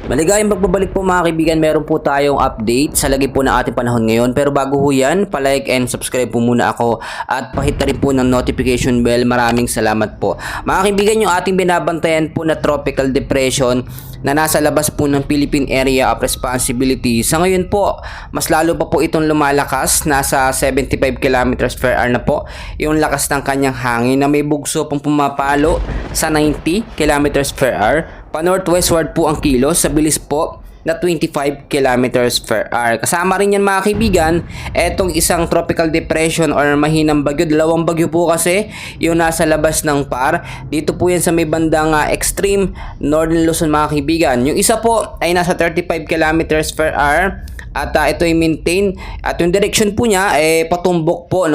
Maligayang pagbabalik po mga kaibigan, meron po tayong update sa lagay po ng ating panahon ngayon. Pero bago ho yan, palike and subscribe po muna ako at pahit na rin po ng notification bell. Maraming salamat po. Mga kaibigan, yung ating binabantayan po na tropical depression na nasa labas po ng Philippine Area of Responsibility. Sa ngayon po, mas lalo pa po itong lumalakas. Nasa 75 kilometers per hour na po yung lakas ng kanyang hangin na may bugso pong pumapalo sa 90 kilometers per hour. Pa-northwestward po ang kilos sa bilis po na 25 kilometers per hour. Kasama rin yan mga kaibigan, etong isang tropical depression or mahinang bagyo. Dalawang bagyo po kasi yung nasa labas ng PAR. Dito po yan sa may bandang extreme northern Luzon mga kaibigan. Yung isa po ay nasa 35 kilometers per hour. At ito ay maintain at yung direction po niya ay patumbok po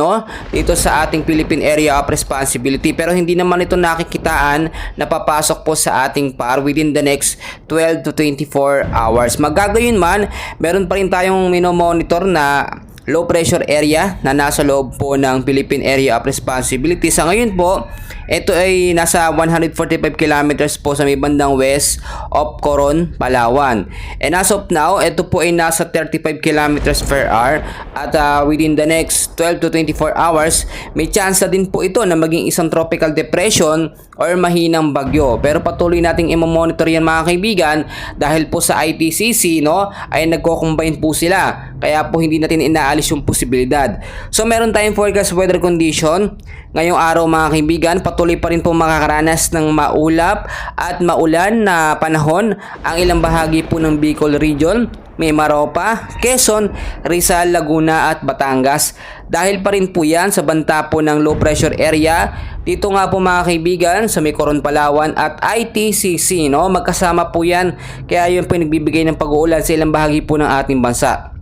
dito sa ating Philippine Area of Responsibility, pero hindi naman ito nakikitaan na papasok po sa ating PAR within the next 12 to 24 hours. Magagayon man, meron pa rin tayong minomonitor na low pressure area na nasa loob po ng Philippine Area of Responsibility. Sa ngayon po, ito ay nasa 145 kilometers po sa may bandang west of Coron, Palawan. And as of now, ito po ay nasa 35 kilometers per hour at within the next 12 to 24 hours, may chance na din po ito na maging isang tropical depression or mahinang bagyo. Pero patuloy nating i-monitor yan mga kaibigan dahil po sa ITCC ay nagko-combine po sila. Kaya po hindi natin inaalis yung posibilidad. So meron tayong forecast weather condition. Ngayong araw mga kaibigan, patuloy pa rin po makakaranas ng maulap at maulan na panahon ang ilang bahagi po ng Bicol Region, may Maropa, Quezon, Rizal, Laguna at Batangas. Dahil pa rin po yan sa banta po ng low pressure area. Dito nga po mga kaibigan sa may Coron, Palawan at ITCC. Magkasama po yan. Kaya yun po nagbibigay ng pag-uulan sa ilang bahagi po ng ating bansa.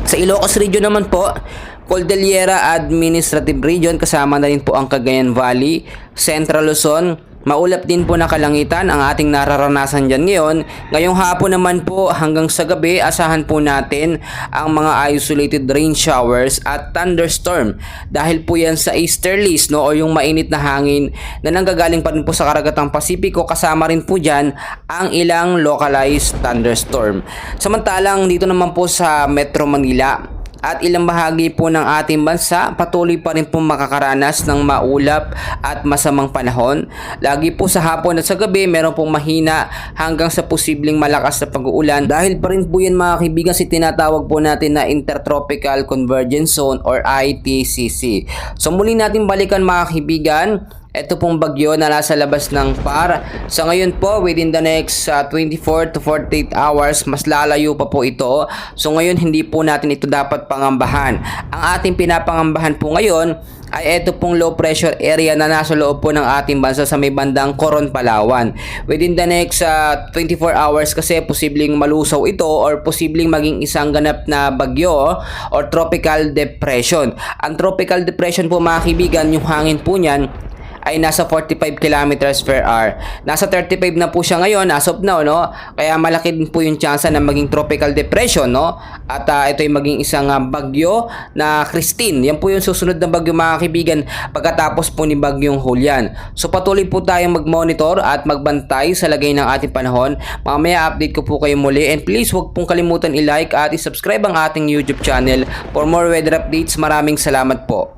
Sa Ilocos Region naman po, Cordillera Administrative Region, kasama na rin po ang Cagayan Valley, Central Luzon. Maulap din po na kalangitan ang ating nararanasan dyan ngayon. Ngayong hapon naman po hanggang sa gabi, asahan po natin ang mga isolated rain showers at thunderstorm. Dahil po yan sa easterlies o yung mainit na hangin na nanggagaling pa rin po sa karagatang Pasipiko. Kasama rin po dyan ang ilang localized thunderstorm. Samantalang dito naman po sa Metro Manila at ilang bahagi po ng ating bansa, patuloy pa rin po makakaranas ng maulap at masamang panahon. Lagi po sa hapon at sa gabi, meron pong mahina hanggang sa posibleng malakas na pag-uulan. Dahil pa rin po yan mga kaibigan si tinatawag po natin na Intertropical Convergence Zone or ITCC. So muli natin balikan mga kaibigan, ito pong bagyo na nasa labas ng PAR. Sa ngayon po, within the next 24 to 48 hours, mas lalayo pa po ito. So ngayon, hindi po natin ito dapat pangambahan. Ang ating pinapangambahan po ngayon ay ito pong low pressure area na nasa loob po ng ating bansa sa may bandang Coron, Palawan. Within the next 24 hours kasi posibleng malusaw ito or posibleng maging isang ganap na bagyo or tropical depression. Ang tropical depression po mga kaibigan, yung hangin po niyan ay nasa 45 kilometers per hour. Nasa 35 na po siya ngayon as of now, Kaya malaki din po yung chance na maging tropical depression, At ito ay maging isang bagyo na Christine. Yan po yung susunod na bagyo mga kaibigan pagkatapos po ni bagyong Julian. So patuloy po tayong mag-monitor at magbantay sa lagay ng ating panahon. Mamaya update ko po kayo muli, and please huwag pong kalimutan i-like at i-subscribe ang ating YouTube channel for more weather updates. Maraming salamat po.